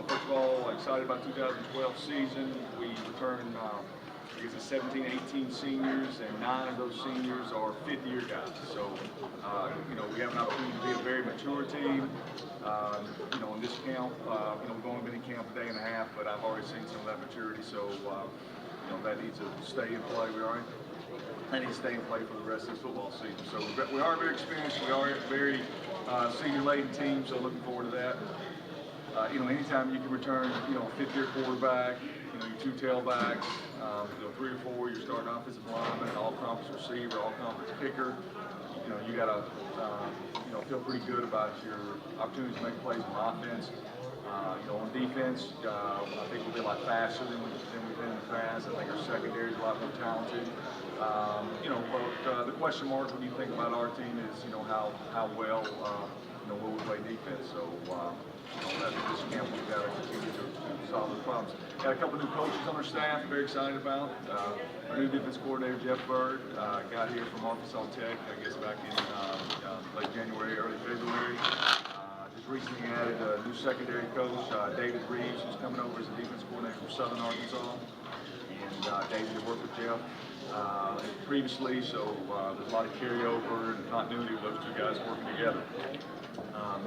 first of all, excited about 2012 season. We returned, I guess it's 17, 18 seniors, and 9 of those seniors are fifth-year guys. So, we have an opportunity to be a very mature team. In this camp, we've only been in camp a day and a half, but I've already seen some of that maturity. So, that needs to stay in play. That needs to stay in play for the rest of this football season. So we are very experienced. We are a very senior-laden team. So looking forward to that. Anytime you can return, a fifth-year quarterback, your 2 tailbacks, 3 or 4, your starting offensive lineman, an all-conference receiver, all-conference kicker. You got to, feel pretty good about your opportunities to make plays on offense. On defense, I think we'll be a lot faster than we've been in the past. I think our secondary is a lot more talented. But the question mark when you think about our team is, how well, will we play defense? So, this camp we've got to continue to solve those problems. Got a couple new coaches on our staff. Very excited about. Our new defense coordinator Jeff Bird got here from Arkansas Tech, I guess back in late January, early February. Just recently added a new secondary coach, David Reeves, who's coming over as a defense coordinator from Southern Arkansas. And David had worked with Jeff previously, so there's a lot of carryover and continuity of those 2 guys working together.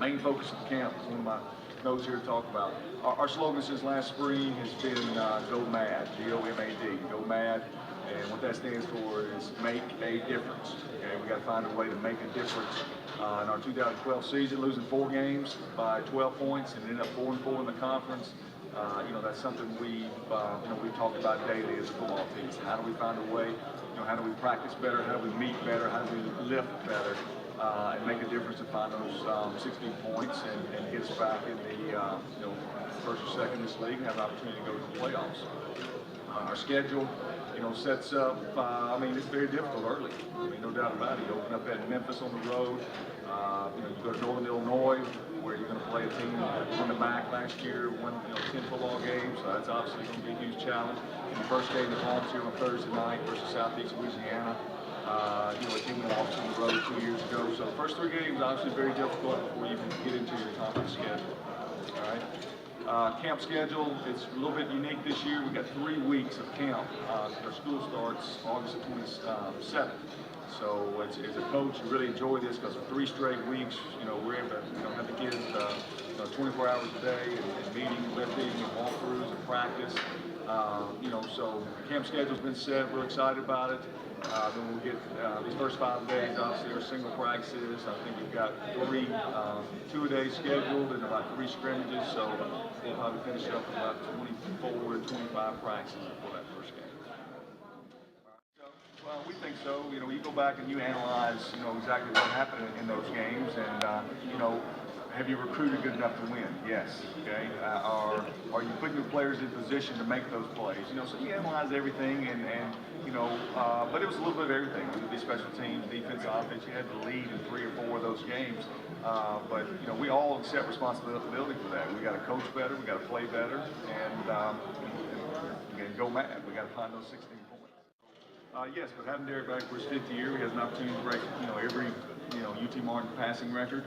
Main focus of the camp is one of my notes here to talk about. Our slogan since last spring has been Go Mad, G-O-M-A-D, Go Mad. And what that stands for is make a difference. Okay, we got to find a way to make a difference. In our 2012 season, losing 4 games by 12 points and ended up 4-4 in the conference. That's something we've talked about daily as a football team. So how do we find a way? How do we practice better? How do we meet better? How do we lift better? And make a difference to find those 16 points and get us back in the first or second in this league and have an opportunity to go to the playoffs. Our schedule, sets up. It's very difficult early. No doubt about it. You open up at Memphis on the road. You go to Northern Illinois, where you're going to play a team that won the MAC last year, won 10 football games. So that's obviously going to be a huge challenge. And the first game of the conference here on Thursday night versus Southeast Louisiana. A team we lost on the road 2 years ago. So the first 3 games obviously very difficult before you can get into your conference schedule. All right. Camp schedule is a little bit unique this year. We've got 3 weeks of camp. Our school starts August 27th. So as a coach, you really enjoy this because for 3 straight weeks, we're able to have the kids 24 hours a day and meeting, lifting, and walkthroughs and practice. So camp schedule's been set. We're excited about it. Then we'll get these first 5 days, obviously, are single practices. I think we've got 3 2-a-day scheduled and about 3 scrimmages. So we'll probably finish up with about 24 to 25 practices before that first game. Well, we think so. You go back and you analyze, exactly what happened in those games, and have you recruited good enough to win? Yes. Okay. Are you putting your players in position to make those plays? So you analyze everything, and but it was a little bit of everything. It would be special teams, defense, offense. You had to lead in 3 or 4 of those games, but we all accept responsibility for that. We got to coach better. We got to play better, and go mad. We got to find those 16 points. Yes, but having Derek back for his 5th year, he has an opportunity to break, every, UT Martin passing record.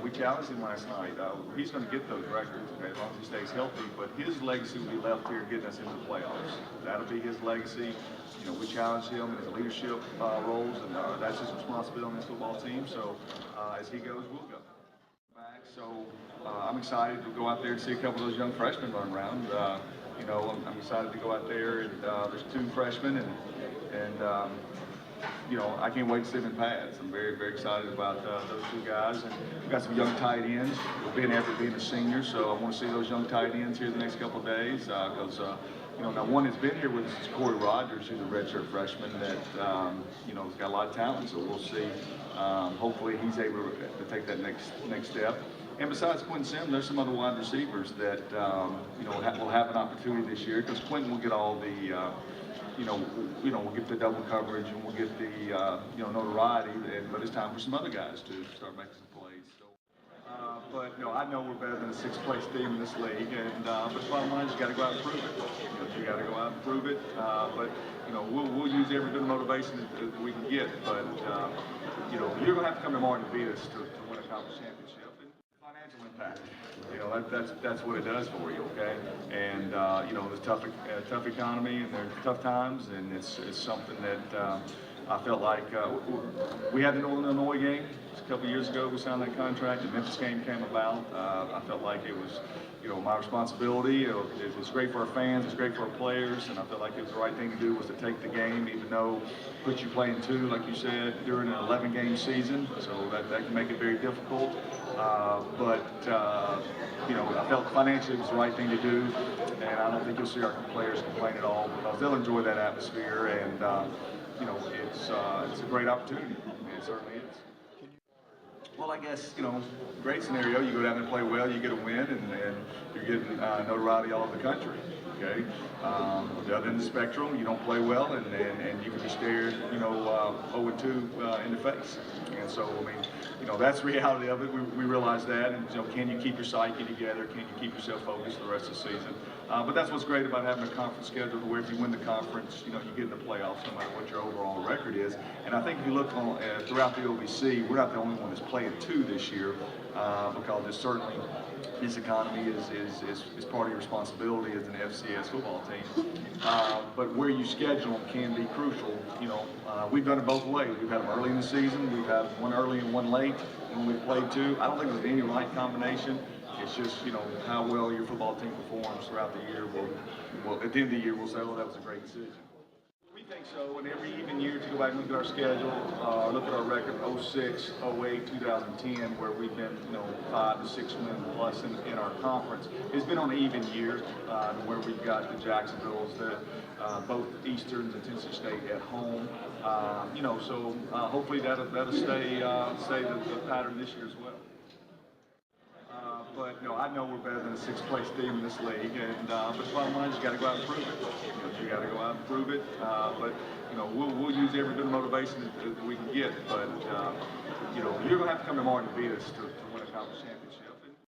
We challenged him last night. He's going to get those records, okay, as long as he stays healthy. But his legacy will be left here getting us into the playoffs. That'll be his legacy. We challenged him in his leadership roles, and that's his responsibility on this football team. So as he goes, we'll go. So I'm excited to go out there and see a couple of those young freshmen run around. I'm excited to go out there, and there's 2 freshmen, and I can't wait to see them in pads. I'm very, very excited about those 2 guys, and we've got some young tight ends. Ben Everett being a senior, so I want to see those young tight ends here the next couple of days, because now one that's been here with us is Corey Rogers, who's a redshirt freshman that has got a lot of talent. So we'll see. Hopefully he's able to take that next step. And besides Quentin Sims, there's some other wide receivers that will have an opportunity this year, because Quentin will get all the we'll get the double coverage and we'll get the notoriety. But it's time for some other guys to start making some plays. So, but I know we're better than a 6th place team in this league, and but the bottom line is you got to go out and prove it. You got to go out and prove it. But we'll use every bit of motivation that we can get. But you're going to have to come to Martin to beat us to win a conference championship. And financial impact. that's what it does for you, okay? And you know, there's tough economy and there's tough times, and it's something that I felt like we had the Northern Illinois game a couple of years ago. We signed that contract. The Memphis game came about. I felt like it was, you know, my responsibility. It was great for our fans. It's great for our players, and I felt like it was the right thing to do was to take the game, even though put you playing two, like you said, during an 11-game season. So that can make it very difficult. You know, I felt financially it was the right thing to do, and I don't think you'll see our players complain at all because they'll enjoy that atmosphere, and you know, it's a great opportunity. It certainly is. Well, I guess, you know, great scenario. You go down there and play well, you get a win, and you're getting notoriety all over the country. Okay. The other end of the spectrum, you don't play well, and you can be stared, you know, 0-2 in the face. And so, I mean, you know, that's the reality of it. We realize that, and you know, can you keep your psyche together? Can you keep yourself focused the rest of the season? But that's what's great about having a conference schedule, where if you win the conference, you know, you get in the playoffs no matter what your overall record is. And I think if you look on throughout the OVC, we're not the only one that's playing two this year, because there's certainly this economy is part of your responsibility as an FCS football team. But where you schedule them can be crucial. You know, we've done it both ways. We've had them early in the season. We've had one early and one late when we've played two. I don't think there's any right combination. It's just, you know, how well your football team performs throughout the year. Well, at the end of the year, we'll say, oh, that was a great decision. We think so, and every even year to go back and look at our schedule, look at our record 06, 08, 2010, where we've been, you know, 5 to 6 win plus in our conference. It's been on an even year, where we've got the Jacksonvilles, both Easterns and Tennessee State at home. You know, so hopefully that'll stay the pattern this year as well. But you know, I know we're better than a sixth-place team in this league, and but the bottom line is you got to go out and prove it. You know, you got to go out and prove it. But you know, we'll use every bit of motivation that we can get. But you know, you're going to have to come tomorrow and beat us to win a conference championship.